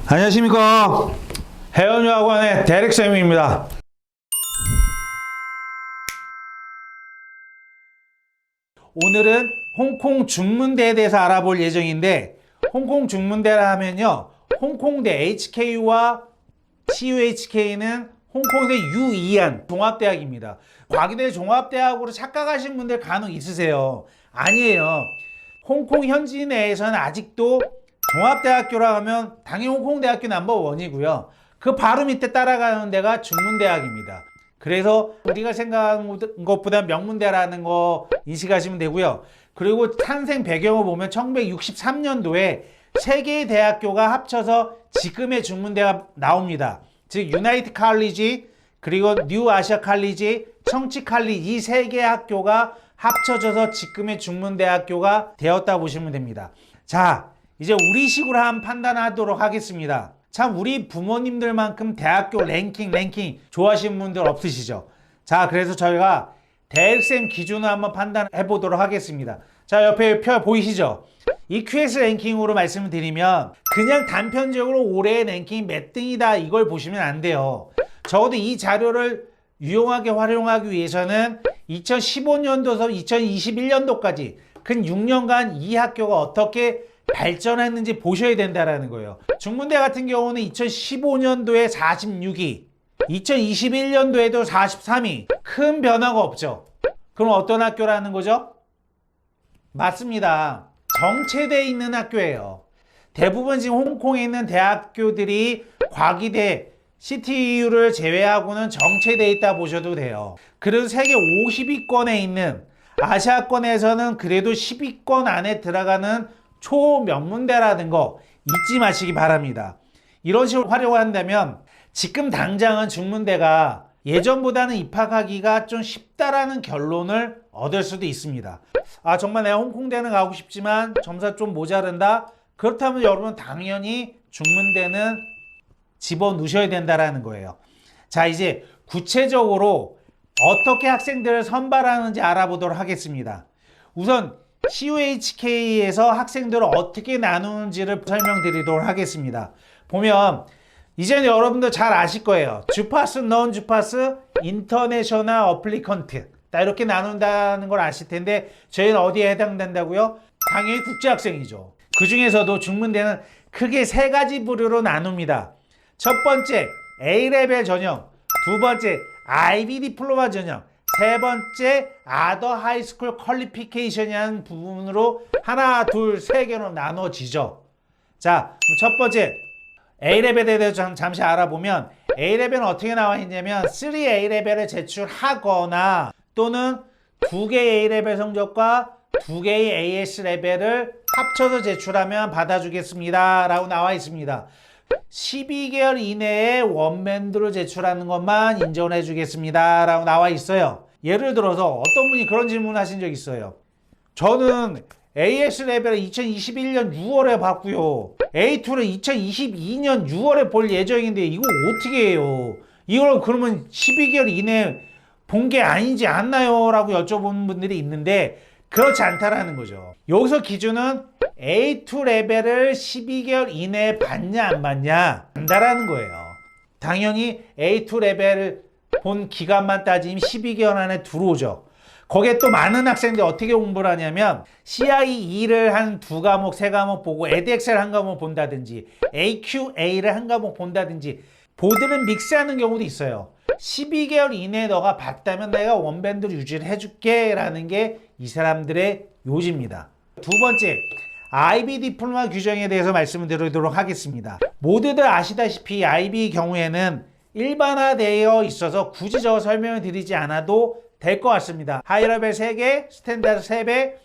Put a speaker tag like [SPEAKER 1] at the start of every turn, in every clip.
[SPEAKER 1] 안녕하십니까. 해운여학원의 대릭쌤입니다. 오늘은 홍콩 중문대에 대해서 알아볼 예정인데, 홍콩 중문대라 하면요, 홍콩대 HKU와 CUHK는 홍콩대 유이안 종합대학입니다. 과기대 종합대학으로 착각하신 분들 간혹 있으세요. 아니에요. 홍콩 현지 내에서는 아직도 종합대학교라 하면 당연히 홍콩대학교 넘버원이고요. 그 바로 밑에 따라가는 데가 중문대학입니다. 그래서 우리가 생각하는 것보다 명문대라는 거 인식하시면 되고요. 그리고 탄생 배경을 보면 1963년도에 세 개의 대학교가 합쳐서 지금의 중문대가 나옵니다. 즉 유나이트 칼리지, 그리고 뉴 아시아 칼리지, 청치 칼리지, 이 세 개의 학교가 합쳐져서 지금의 중문대학교가 되었다 보시면 됩니다. 자, 이제 우리식으로 한번 판단하도록 하겠습니다. 참 우리 부모님들만큼 대학교 랭킹 좋아하시는 분들 없으시죠? 자, 그래서 저희가 대학생 기준으로 한번 판단해 보도록 하겠습니다. 자, 옆에 표 보이시죠? 이 QS 랭킹으로 말씀을 드리면 그냥 단편적으로 올해의 랭킹이 몇 등이다 이걸 보시면 안 돼요. 적어도 이 자료를 유용하게 활용하기 위해서는 2015년도에서 2021년도까지 근 6년간 이 학교가 어떻게 발전했는지 보셔야 된다는 거예요. 중문대 같은 경우는 2015년도에 46위, 2021년도에도 43위. 큰 변화가 없죠. 그럼 어떤 학교라는 거죠? 맞습니다. 정체되어 있는 학교예요. 대부분 지금 홍콩에 있는 대학교들이 과기대, CTU를 제외하고는 정체되어 있다 보셔도 돼요. 그래도 세계 50위권에 있는 아시아권에서는 그래도 10위권 안에 들어가는 초명문대라는 거 잊지 마시기 바랍니다. 이런 식으로 활용한다면 지금 당장은 중문대가 예전보다는 입학하기가 좀 쉽다라는 결론을 얻을 수도 있습니다. 아, 정말 내가 홍콩대는 가고 싶지만 점수가 좀 모자른다? 그렇다면 여러분 당연히 중문대는 집어넣으셔야 된다는 거예요. 자, 이제 구체적으로 어떻게 학생들을 선발하는지 알아보도록 하겠습니다. 우선 CUHK에서 학생들을 어떻게 나누는지를 설명드리도록 하겠습니다. 보면 이제는 여러분들 잘 아실 거예요. 주파수, 넌 주파수, 인터내셔널 어플리컨트 다 이렇게 나눈다는 걸 아실 텐데 저희는 어디에 해당된다고요? 당연히 국제학생이죠. 그 중에서도 중문대는 크게 세 가지 부류로 나눕니다. 첫 번째 A레벨 전형, 두 번째 IB 디플로마 전형, 세 번째 아더 하이스쿨 퀄리피케이션이라는 부분으로 하나, 둘, 세 개로 나눠지죠. 자, 첫 번째 A레벨에 대해서 잠시 알아보면 A레벨은 어떻게 나와 있냐면 3A레벨을 제출하거나 또는 2개의 A레벨 성적과 2개의 AS레벨을 합쳐서 제출하면 받아주겠습니다 라고 나와 있습니다. 12개월 이내에 원밴드로 제출하는 것만 인정해 주겠습니다 라고 나와 있어요. 예를 들어서 어떤 분이 그런 질문 하신 적 있어요. 저는 AS 레벨을 2021년 6월에 봤고요. A2를 2022년 6월에 볼 예정인데 이거 어떻게 해요? 이걸 그러면 12개월 이내에 본 게 아니지 않나요? 라고 여쭤보는 분들이 있는데 그렇지 않다라는 거죠. 여기서 기준은 A2 레벨을 12개월 이내에 봤냐 안 봤냐 안다라는 거예요. 당연히 A2 레벨을 본 기간만 따지면 12개월 안에 들어오죠. 거기에 또 많은 학생들이 어떻게 공부를 하냐면 CIE를 한 2과목, 3과목 보고 에드엑셀 한 과목 본다든지 AQA를 한 과목 본다든지 보드는 믹스하는 경우도 있어요. 12개월 이내에 너가 봤다면 내가 원밴드로 유지를 해줄게 라는 게 이 사람들의 요지입니다. 두 번째, IB 디플로마 규정에 대해서 말씀을 드리도록 하겠습니다. 모두들 아시다시피 IB 경우에는 일반화되어 있어서 굳이 저 설명을 드리지 않아도 될 것 같습니다. 하이레벨 3개, 스탠다드 3배,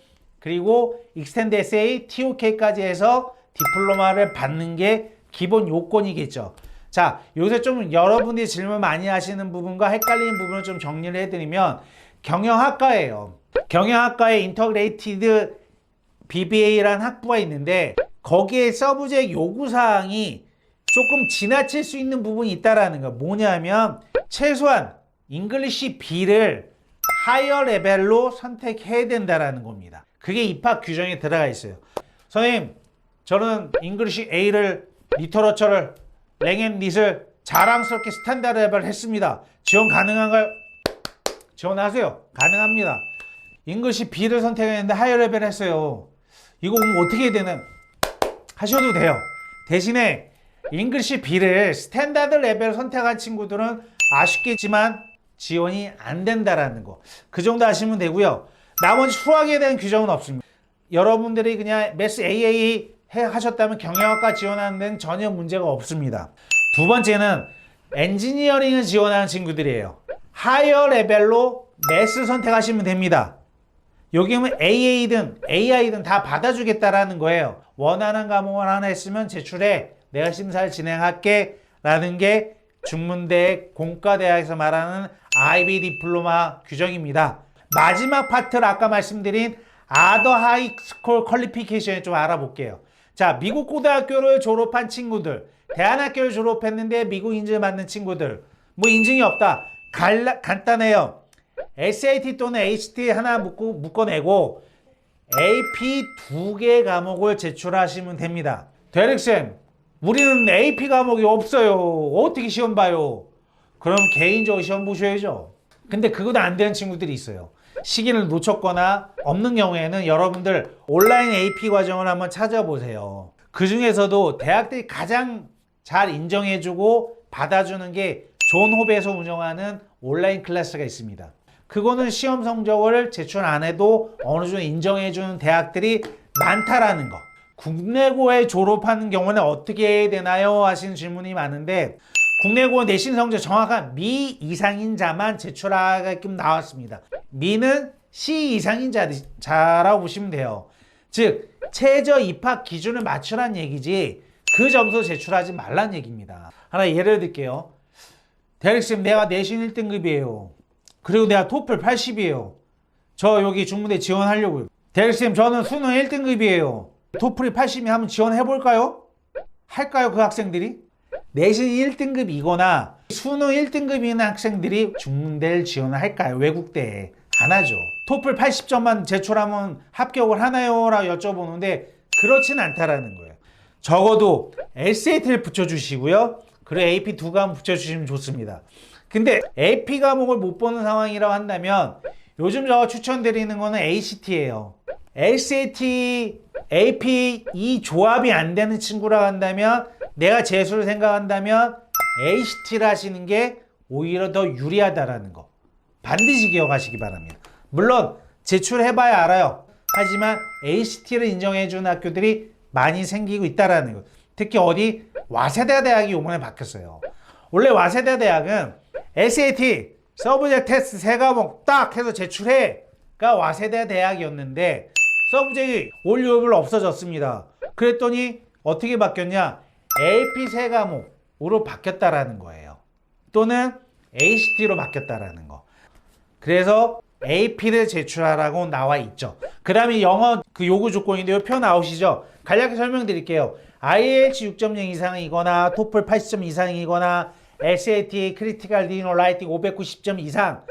[SPEAKER 1] 그리고 익스텐드 SA, TOK까지 해서 디플로마를 받는 게 기본 요건이겠죠. 자, 여기서 좀 여러분들이 질문 많이 하시는 부분과 헷갈리는 부분을 좀 정리를 해드리면 경영학과예요. 경영학과에 인터그레이티드 BBA라는 학부가 있는데 거기에 서브젝 요구사항이 조금 지나칠 수 있는 부분이 있다라는 거. 뭐냐면 최소한 잉글리시 B를 하이어 레벨로 선택해야 된다라는 겁니다. 그게 입학 규정에 들어가 있어요. 선생님, 저는 잉글리시 A를 리터러처를 랭앤릿을 자랑스럽게 스탠다드 레벨 했습니다. 지원 가능한가요? 지원하세요. 가능합니다. 잉글리시 B를 선택했는데 하이어 레벨 했어요. 이거 그럼 어떻게 해야 되나? 하셔도 돼요. 대신에 잉글리시 B를 스탠다드 레벨 선택한 친구들은 아쉽겠지만 지원이 안 된다라는 거. 그 정도 아시면 되고요. 나머지 수학에 대한 규정은 없습니다. 여러분들이 그냥 매스 AA 하셨다면 경영학과 지원하는 데는 전혀 문제가 없습니다. 두 번째는 엔지니어링을 지원하는 친구들이에요. 하이어 레벨로 매스 선택하시면 됩니다. 여기는 AA든 AI든 다 받아주겠다라는 거예요. 원하는 과목을 하나 했으면 제출해. 내가 심사를 진행할게 라는 게 중문대 공과대학에서 말하는 IB 디플로마 규정입니다. 마지막 파트를 아까 말씀드린 Other High School Qualification을 좀 알아볼게요. 자, 미국 고등학교를 졸업한 친구들, 대안학교를 졸업했는데 미국 인증을 받는 친구들, 뭐 인증이 없다. 간단해요. SAT 또는 ACT 하나 묶어내고 AP 2개 과목을 제출하시면 됩니다. 대릭쌤, 우리는 AP 과목이 없어요. 어떻게 시험 봐요? 그럼 개인적으로 시험 보셔야죠. 근데 그것도 안 되는 친구들이 있어요. 시기를 놓쳤거나 없는 경우에는 여러분들 온라인 AP 과정을 한번 찾아보세요. 그 중에서도 대학들이 가장 잘 인정해주고 받아주는 게 존 홉에서 운영하는 온라인 클래스가 있습니다. 그거는 시험 성적을 제출 안 해도 어느 정도 인정해주는 대학들이 많다라는 거. 국내고에 졸업하는 경우는 어떻게 해야 되나요? 하시는 질문이 많은데 국내고 내신 성적 정확한 미 이상인 자만 제출하게끔 나왔습니다. 미는 C 이상인 자라고 보시면 돼요. 즉 최저 입학 기준을 맞추란 얘기지 그 점수 제출하지 말란 얘기입니다. 하나 예를 들게요. 대릭쌤, 내가 내신 1등급이에요. 그리고 내가 토플 80이에요. 저 여기 중문대 지원하려고요. 대릭쌤, 저는 수능 1등급이에요. 토플이 80이면 한번 지원해볼까요? 할까요, 그 학생들이? 내신 1등급이거나 수능 1등급인 학생들이 중문대를 지원을 할까요? 외국대에. 안 하죠. 토플 80점만 제출하면 합격을 하나요? 라고 여쭤보는데 그렇진 않다라는 거예요. 적어도 SAT를 붙여주시고요. 그리고 AP 2과목 붙여주시면 좋습니다. 근데 AP 과목을 못 보는 상황이라고 한다면 요즘 제가 추천드리는 거는 ACT예요. SAT, AP 이 조합이 안 되는 친구라고 한다면 내가 재수를 생각한다면 ACT를 하시는 게 오히려 더 유리하다라는 거 반드시 기억하시기 바랍니다. 물론 제출해봐야 알아요. 하지만 ACT를 인정해주는 학교들이 많이 생기고 있다라는 거. 특히 어디 와세대 대학이 이번에 바뀌었어요. 원래 와세대 대학은 SAT, 서브젝트 테스트 3과목 딱 해서 제출해가 와세대 대학이었는데 서브젝트 올리오블 없어졌습니다. 그랬더니 어떻게 바뀌었냐? AP 3과목으로 바뀌었다라는 거예요. 또는 ACT로 바뀌었다라는 거. 그래서 AP를 제출하라고 나와 있죠. 그 다음에 영어 그 요구 조건인데요. 표 나오시죠? 간략히 설명드릴게요. IELTS 6.0 이상이거나 토플 80점 이상이거나 SAT 크리티컬 리딩 라이팅 590점 이상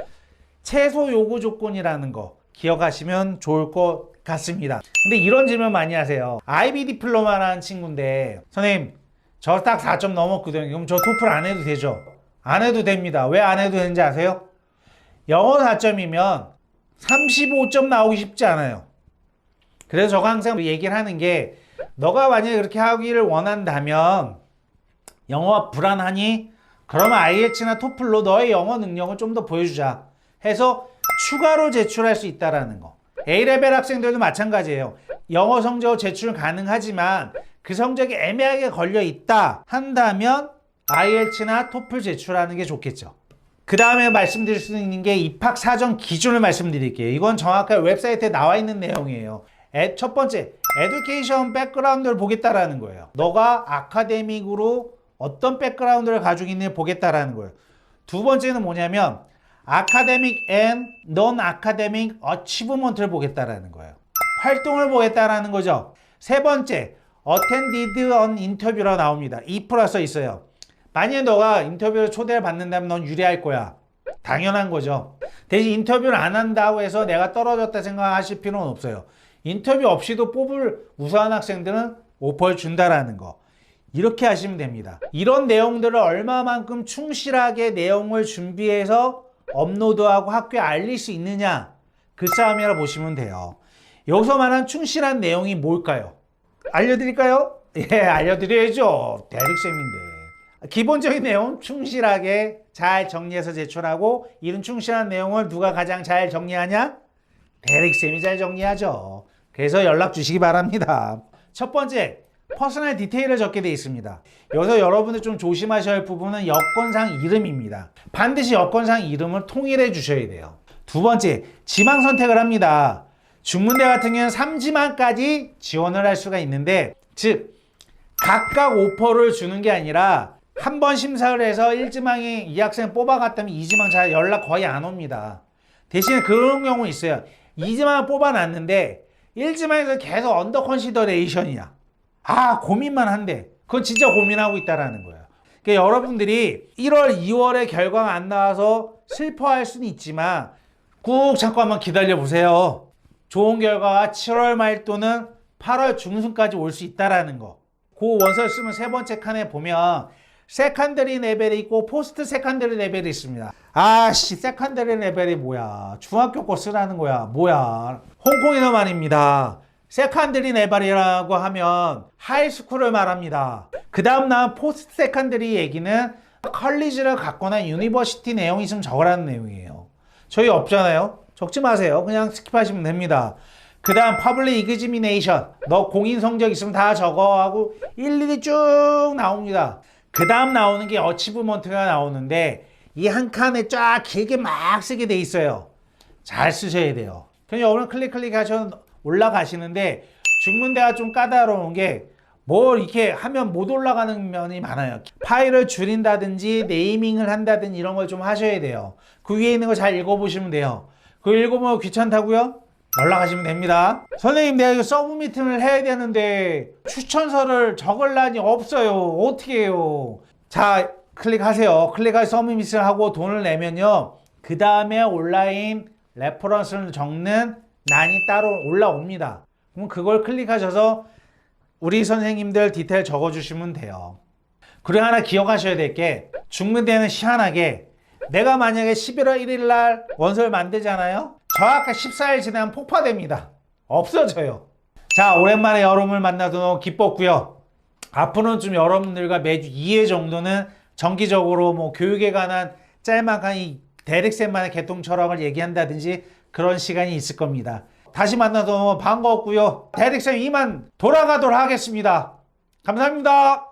[SPEAKER 1] 최소 요구 조건이라는 거 기억하시면 좋을 것 같습니다. 근데 이런 질문 많이 하세요. IB 디플로마라는 친구인데 선생님 저 딱 4점 넘었거든요. 그럼 저 토플 안 해도 되죠? 안 해도 됩니다. 왜 안 해도 되는지 아세요? 영어 4점이면 35점 나오기 쉽지 않아요. 그래서 저가 항상 얘기를 하는 게 너가 만약에 그렇게 하기를 원한다면 영어가 불안하니? 그러면 IELTS나 토플로 너의 영어 능력을 좀 더 보여주자 해서 추가로 제출할 수 있다는 거. A레벨 학생들도 마찬가지예요. 영어 성적 제출 가능하지만 그 성적이 애매하게 걸려 있다 한다면 IELTS나 토플 제출하는 게 좋겠죠. 그 다음에 말씀드릴 수 있는 게 입학 사정 기준을 말씀드릴게요. 이건 정확하게 웹사이트에 나와 있는 내용이에요. 첫 번째, 에듀케이션 백그라운드를 보겠다라는 거예요. 너가 아카데믹으로 어떤 백그라운드를 가지고 있는지 보겠다라는 거예요. 두 번째는 뭐냐면 아카데믹 앤 non 아카데믹 어치브먼트를 보겠다라는 거예요. 활동을 보겠다라는 거죠. 세 번째, attended an interview라고 나옵니다. if라 써 있어요. 만약에 너가 인터뷰를 초대를 받는다면 넌 유리할 거야. 당연한 거죠. 대신 인터뷰를 안 한다고 해서 내가 떨어졌다 생각하실 필요는 없어요. 인터뷰 없이도 뽑을 우수한 학생들은 오퍼를 준다라는 거. 이렇게 하시면 됩니다. 이런 내용들을 얼마만큼 충실하게 내용을 준비해서 업로드하고 학교에 알릴 수 있느냐, 그 싸움이라 보시면 돼요. 여기서 말한 충실한 내용이 뭘까요? 알려드릴까요? 예, 알려드려야죠. 대릭쌤인데. 기본적인 내용 충실하게 잘 정리해서 제출하고, 이런 충실한 내용을 누가 가장 잘 정리하냐? 대릭쌤이 잘 정리하죠. 그래서 연락 주시기 바랍니다. 첫 번째, 퍼스널 디테일을 적게 되어 있습니다. 여기서 여러분들 좀 조심하셔야 할 부분은 여권상 이름입니다. 반드시 여권상 이름을 통일해 주셔야 돼요. 두 번째, 지망 선택을 합니다. 중문대 같은 경우는 3지망까지 지원을 할 수가 있는데, 즉 각각 오퍼를 주는 게 아니라 한 번 심사를 해서 1지망이 이 학생 뽑아갔다면 2지망 잘 연락 거의 안 옵니다. 대신에 그런 경우 있어요. 2지망을 뽑아놨는데 1지망에서 계속 언더 컨시더레이션이야. 아, 고민만 한대. 그건 진짜 고민하고 있다라는 거예요. 그러니까 여러분들이 1월, 2월에 결과가 안 나와서 슬퍼할 수는 있지만 꾹 참고 한번 기다려 보세요. 좋은 결과가 7월 말 또는 8월 중순까지 올 수 있다라는 거. 그 원서를 쓰면 세 번째 칸에 보면 세컨더리 레벨이 있고 포스트 세컨더리 레벨이 있습니다. 아씨, 세컨더리 레벨이 뭐야? 중학교 거 쓰라는 거야. 뭐야? 홍콩에서 말입니다. 세컨더리 레벨이라고 하면 하이스쿨을 말합니다. 그 다음 나온 포스트 세컨더리 얘기는 컬리지를 갖거나 유니버시티 내용이 있으면 적으라는 내용이에요. 저희 없잖아요. 적지 마세요. 그냥 스킵하시면 됩니다. 그 다음 퍼블릭 이그지미네이션, 너 공인 성적 있으면 다 적어 하고 일일이 쭉 나옵니다. 그 다음 나오는 게 어치브먼트가 나오는데 이 한 칸에 쫙 길게 막 쓰게 돼 있어요. 잘 쓰셔야 돼요. 그냥 오늘 클릭 하셔서 올라가시는데, 중문대가 좀 까다로운 게 뭘 이렇게 하면 못 올라가는 면이 많아요. 파일을 줄인다든지 네이밍을 한다든지 이런 걸 좀 하셔야 돼요. 그 위에 있는 거 잘 읽어보시면 돼요. 그거 읽어보면 귀찮다고요? 연락하시면 됩니다. 선생님, 내가 이거 서브미팅을 해야 되는데 추천서를 적을란이 없어요. 어떻게 해요? 자, 클릭하세요. 클릭해서 서브미팅을 하고 돈을 내면요, 그 다음에 온라인 레퍼런스를 적는 란이 따로 올라옵니다. 그럼 그걸 클릭하셔서 우리 선생님들 디테일 적어주시면 돼요. 그리고 하나 기억하셔야 될 게, 중문대는 희한하게 내가 만약에 11월 1일 날 원서를 만들잖아요. 정확히 14일 지나면 폭파됩니다. 없어져요. 자, 오랜만에 여러분을 만나서 너무 기뻤고요. 앞으로는 좀 여러분들과 매주 2회 정도는 정기적으로 뭐 교육에 관한 짤막한 이 대릭쌤만의 개통 철학을 얘기한다든지 그런 시간이 있을 겁니다. 다시 만나서 너무 반가웠고요. 대릭쌤 이만 돌아가도록 하겠습니다. 감사합니다.